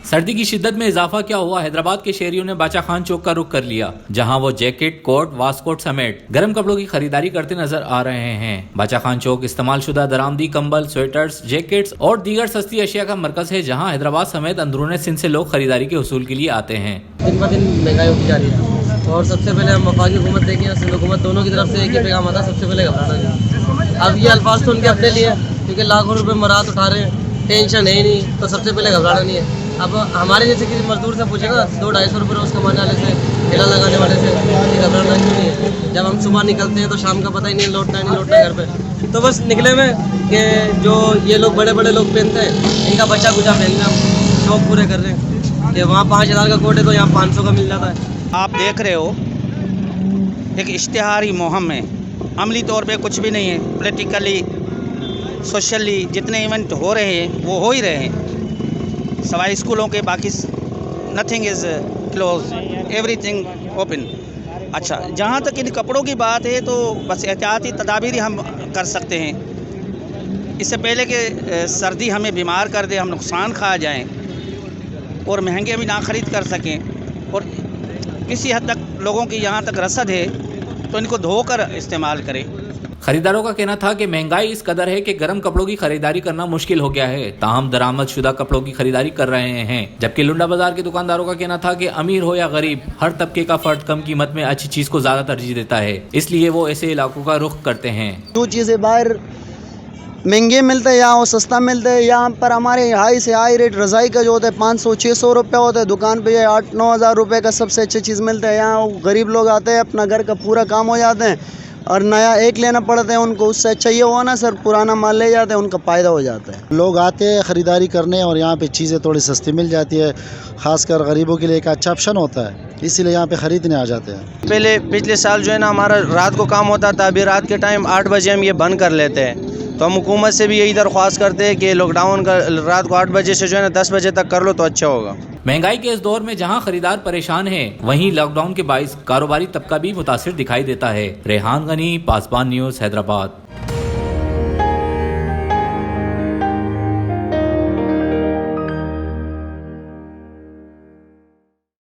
सर्दी की शिद्दत में इजाफा क्या हुआ, हैदराबाद के शहरियों ने बाचा खान चौक का रुख कर लिया, जहां वो जैकेट, कोट, वास्कोट समेत गर्म कपड़ों की खरीदारी करते नजर आ रहे हैं। बाचा खान चौक इस्तेमाल शुदा दरामदी कंबल, स्वेटर्स, जैकेट्स और दीगर सस्ती अशिया का मरकज है, जहां हैदराबाद समेत अंदरूनी सिंध से लोग खरीदारी के हुसूल के लिए आते हैं। दिन ब दिन महंगाई होती जा रही है और सबसे पहले हम वफाकी हुकूमत देखें, सिंध हुकूमत, दोनों की तरफ से एक ही पैगाम आता है, सबसे पहले घबराना नहीं। अब ये अल्फाज तो उनके अपने लिए, क्योंकि लाखों रुपए मरात उठा रहे हैं, टेंशन है ही नहीं, तो सबसे पहले घबराना नहीं है। अब हमारे जैसे किसी मजदूर से पूछेगा 200-250 रुपये रोज़ कमाने वाले से, ठेला लगाने वाले से, ये घबराना क्यों नहीं है। जब हम सुबह निकलते हैं तो शाम का पता ही नहीं लौटना घर पे, तो बस निकले में कि जो ये लोग बड़े बड़े लोग पहनते हैं, इनका बच्चा कुचा पहनते हैं, हम शौक पूरे कर रहे हैं कि वहाँ 5000 का कोट है तो यहाँ 500 का मिल जाता है। आप देख रहे हो एक इश्तिहारी मुहिम है, अमली तौर पे कुछ भी नहीं है। पॉलिटिकली, सोशली जितने इवेंट हो रहे हैं वो हो ही रहे हैं, सवाई स्कूलों के, बाकी nothing is close, everything open. अच्छा, जहाँ तक इन कपड़ों की बात है तो बस एहतियाती तदाबीर हम कर सकते हैं, इससे पहले कि सर्दी हमें बीमार कर दे, हम नुकसान खा जाएं और महंगे भी ना ख़रीद कर सकें। और किसी हद तक लोगों की यहाँ तक रसद है तो इनको धोकर इस्तेमाल करें। खरीदारों का कहना था कि महंगाई इस कदर है कि गर्म कपड़ों की खरीदारी करना मुश्किल हो गया है, ताहम दरामद शुदा कपड़ों की खरीदारी कर रहे हैं। जबकि लुंडा बाजार के दुकानदारों का कहना था कि अमीर हो या गरीब, हर तबके का फर्द कम कीमत में अच्छी चीज को ज्यादा तरजीह देता है, इसलिए वो ऐसे इलाकों का रुख करते हैं। जो चीज़ें बाहर महंगे मिलते हैं यहाँ वो सस्ता मिलते हैं। यहाँ पर हमारे हाई से हाई रेट रज़ाई का जो होता है 500-600 रुपये होता है, दुकान पे 8-9 हज़ार रुपये का सबसे अच्छी चीज़ मिलता है। यहाँ गरीब लोग आते हैं, अपना घर का पूरा काम हो जाते हैं और नया एक लेना पड़ता है उनको, उससे अच्छा ये हुआ ना सर, पुराना माल ले जाते हैं, उनका फ़ायदा हो जाता है। लोग आते हैं ख़रीदारी करने और यहाँ पे चीज़ें थोड़ी सस्ती मिल जाती है, ख़ासकर गरीबों के लिए एक अच्छा ऑप्शन होता है, इसीलिए यहाँ पे ख़रीदने आ जाते हैं। पहले पिछले साल जो है ना हमारा रात को काम होता था, अभी रात के टाइम 8 बजे हम ये बंद कर लेते हैं। तो हम हुकूमत से भी यही दरख्वास्त करते हैं कि लॉकडाउन का रात को 8 बजे से जो है ना 10 बजे तक कर लो तो अच्छा होगा। महंगाई के इस दौर में जहां खरीदार परेशान हैं, वहीं लॉकडाउन के बाइस कारोबारी तबका भी मुतासिर दिखाई देता है। रेहान गनी, पासबान न्यूज़, हैदराबाद।